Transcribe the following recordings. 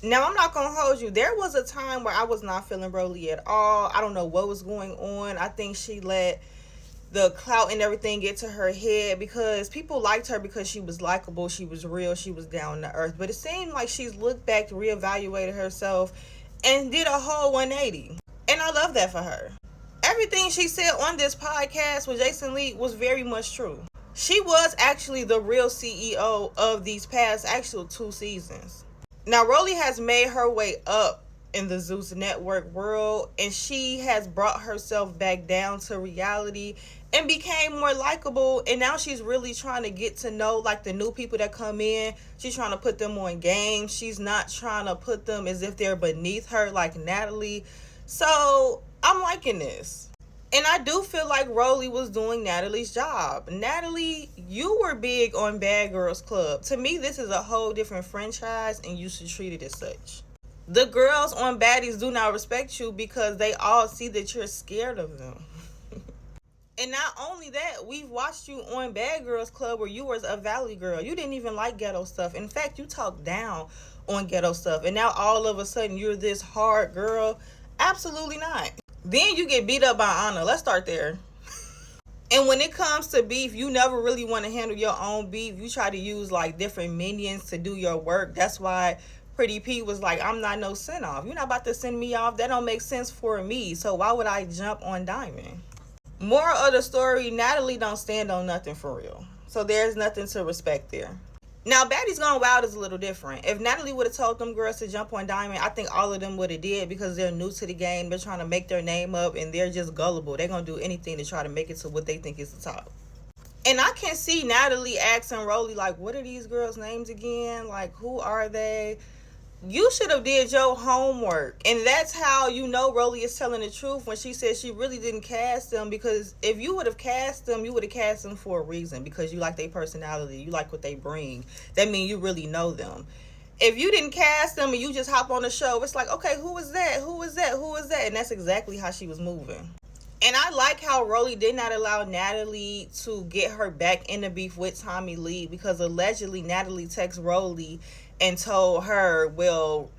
Now, I'm not going to hold you. There was a time where I was not feeling Rollie at all. I don't know what was going on. I think she let the clout and everything get to her head because people liked her because she was likable, she was real, she was down to earth. But it seemed like she's looked back, reevaluated herself, and did a whole 180. And I love that for her. Everything she said on this podcast with Jason Lee was very much true. She was actually the real CEO of these past actual 2 seasons. Now, Rollie has made her way up in the Zeus Network world, and she has brought herself back down to reality and became more likable. And now she's really trying to get to know like the new people that come in. She's trying to put them on game. She's not trying to put them as if they're beneath her like Natalie. So I'm liking this. And I do feel like Rollie was doing Natalie's job. Natalie, you were big on Bad Girls Club. To me, this is a whole different franchise, and you should treat it as such. The girls on Baddies do not respect you because they all see that you're scared of them. And not only that, we've watched you on Bad Girls Club where you was a valley girl. You didn't even like ghetto stuff. In fact, you talked down on ghetto stuff. And now all of a sudden you're this hard girl. Absolutely not. Then you get beat up by Anna. Let's start there. And when it comes to beef, you never really want to handle your own beef. You try to use like different minions to do your work. That's why Pretty P was like, I'm not no send off. You're not about to send me off. That don't make sense for me. So why would I jump on Diamond? Moral of the story, Natalie don't stand on nothing for real. So there's nothing to respect there. Now, Baddies Gone Wild is a little different. If Natalie would have told them girls to jump on Diamond, I think all of them would have did because they're new to the game. They're trying to make their name up and they're just gullible. They're going to do anything to try to make it to what they think is the top. And I can see Natalie asking Rollie, like, what are these girls' names again? Like, who are they? You should have did your homework. And that's how you know Rollie is telling the truth when she said she really didn't cast them, because if you would have cast them, you would have cast them for a reason, because you like their personality, you like what they bring. That means you really know them. If you didn't cast them and you just hop on the show, it's like, okay, who is that? Who is that? Who is that? And that's exactly how she was moving. And I like how Rollie did not allow Natalie to get her back in the beef with Tommy Lee, because allegedly Natalie texted Rollie and told her, well,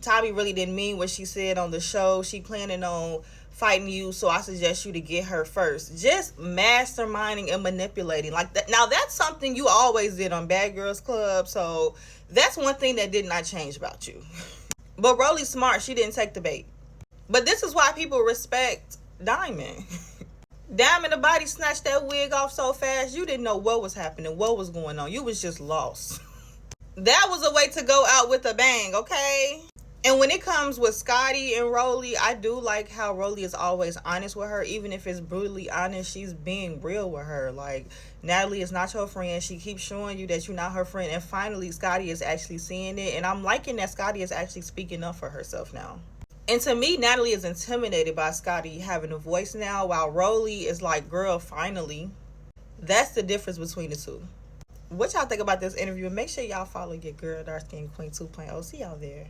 Tommy really didn't mean what she said on the show. She planning on fighting you, so I suggest you to get her first. Just masterminding and manipulating like that. Now, that's something you always did on Bad Girls Club, so that's one thing that did not change about you. But Rollie's smart. She didn't take the bait. But this is why people respect Diamond. Diamond, the body snatched that wig off so fast, you didn't know what was happening, what was going on. You was just lost. That was a way to go out with a bang, okay? And when it comes with Scotty and Rollie, I do like how Rollie is always honest with her. Even if it's brutally honest, she's being real with her. Like, Natalie is not your friend. She keeps showing you that you're not her friend. And finally, Scotty is actually seeing it. And I'm liking that Scotty is actually speaking up for herself now. And to me, Natalie is intimidated by Scotty having a voice now, while Rollie is like, girl, finally. That's the difference between the two. What y'all think about this interview? Make sure y'all follow your girl, Dark Skin Queen 2.0. See y'all there.